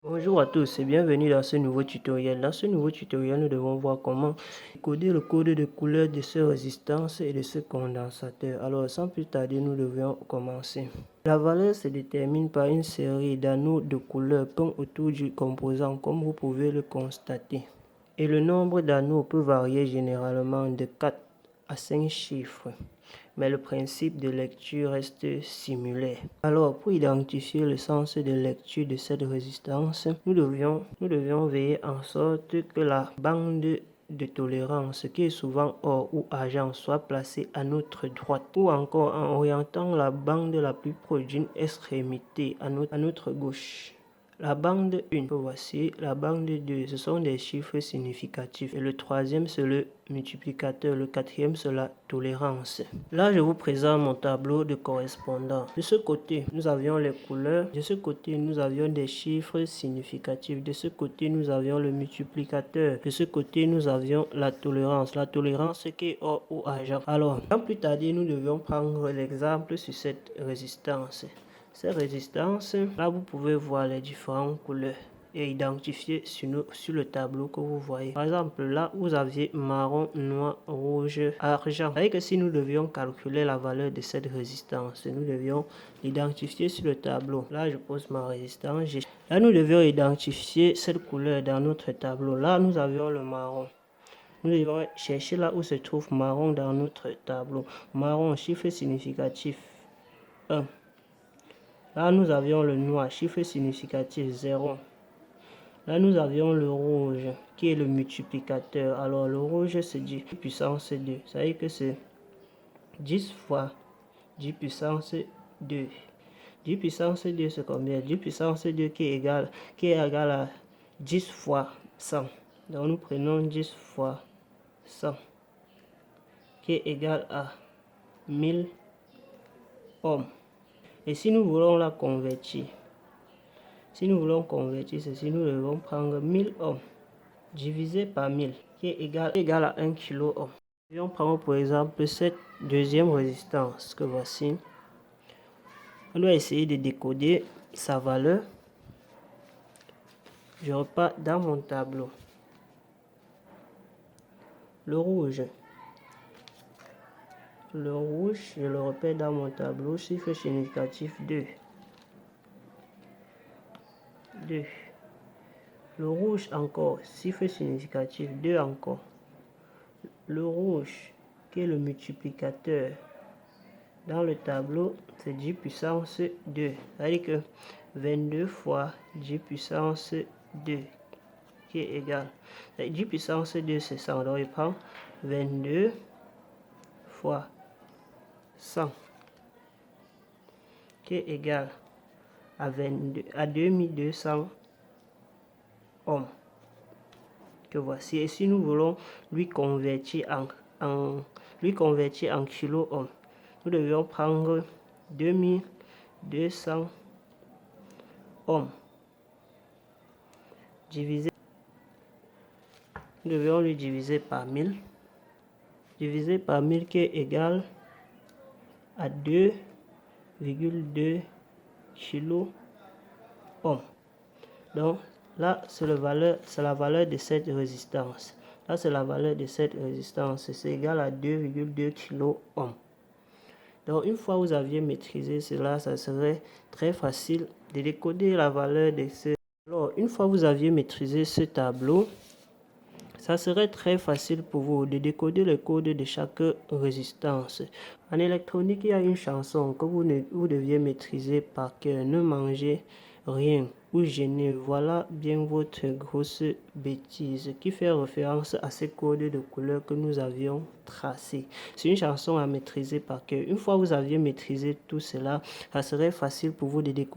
Bonjour à tous et bienvenue dans ce nouveau tutoriel. Dans ce nouveau tutoriel, nous devons voir comment coder le code de couleur de ce résistance et de ce condensateur. Alors, sans plus tarder, nous devions commencer. La valeur se détermine par une série d'anneaux de couleur peints autour du composant, comme vous pouvez le constater. Et le nombre d'anneaux peut varier généralement de 4 à 5 chiffres. Mais le principe de lecture reste similaire. Alors, pour identifier le sens de lecture de cette résistance, nous devions veiller en sorte que la bande de tolérance, qui est souvent or ou argent, soit placée à notre droite, ou encore en orientant la bande la plus proche d'une extrémité à notre gauche. La bande 1, voici la bande 2, ce sont des chiffres significatifs. Et le troisième, c'est le multiplicateur. Le quatrième, c'est la tolérance. Là, je vous présente mon tableau de correspondant. De ce côté, nous avions les couleurs. De ce côté, nous avions des chiffres significatifs. De ce côté, nous avions le multiplicateur. De ce côté, nous avions la tolérance. La tolérance qui est or ou argent. Alors, sans plus tarder, nous devions prendre l'exemple sur cette résistance. Ces résistances, là vous pouvez voir les différentes couleurs et identifier sur le tableau que vous voyez. Par exemple, là vous aviez marron, noir, rouge, argent. Vous voyez que si nous devions calculer la valeur de cette résistance, nous devions l'identifier sur le tableau. Là je pose ma résistance. Là nous devions identifier cette couleur dans notre tableau. Là nous avions le marron. Nous devons chercher là où se trouve marron dans notre tableau. Marron, chiffre significatif 1. Là, nous avions le noir, chiffre significatif 0. Là, nous avions le rouge, qui est le multiplicateur. Alors, le rouge, c'est 10 puissance 2. Ça veut dire que c'est 10 fois 10 puissance 2. 10 puissance 2, c'est combien? 10 puissance 2 qui est égal à 10 fois 100. Donc, nous prenons 10 fois 100, qui est égal à 1000 ohms. Et si nous voulons la convertir, ceci, nous devons prendre 1000 ohms divisé par 1000, qui est égal à 1 kilo ohm. Nous allons prendre pour exemple cette deuxième résistance que voici. On doit essayer de décoder sa valeur. Je repars dans mon tableau. Le rouge, je le repère dans mon tableau, chiffre significatif 2. Le rouge encore, chiffre significatif 2 encore. Le rouge, qui est le multiplicateur, dans le tableau, c'est 10 puissance 2. C'est-à-dire que 22 fois 10 puissance 2, qui est égal. 10 puissance 2, c'est 100. Donc, il prend 22 fois 100, qui est égal à 2200 ohms. Que voici. Et si nous voulons lui convertir en kilo ohm, nous devions prendre 2200 ohms divisé. Nous devions lui diviser par 1000. Divisé par 1000 qui est égal à 2,2 kilo ohm. Donc là, c'est la valeur de cette résistance. Là, c'est la valeur de cette résistance. C'est égal à 2,2 kilo ohm. Donc, une fois que vous aviez maîtrisé cela, ça serait très facile de décoder la valeur de ce. Alors, une fois que vous aviez maîtrisé ce tableau, ça serait très facile pour vous de décoder le code de chaque résistance. En électronique, il y a une chanson que vous deviez maîtriser par cœur. Ne mangez rien ou gêner. Voilà bien votre grosse bêtise, qui fait référence à ces codes de couleur que nous avions tracés. C'est une chanson à maîtriser par cœur. Une fois que vous aviez maîtrisé tout cela, ça serait facile pour vous de décoder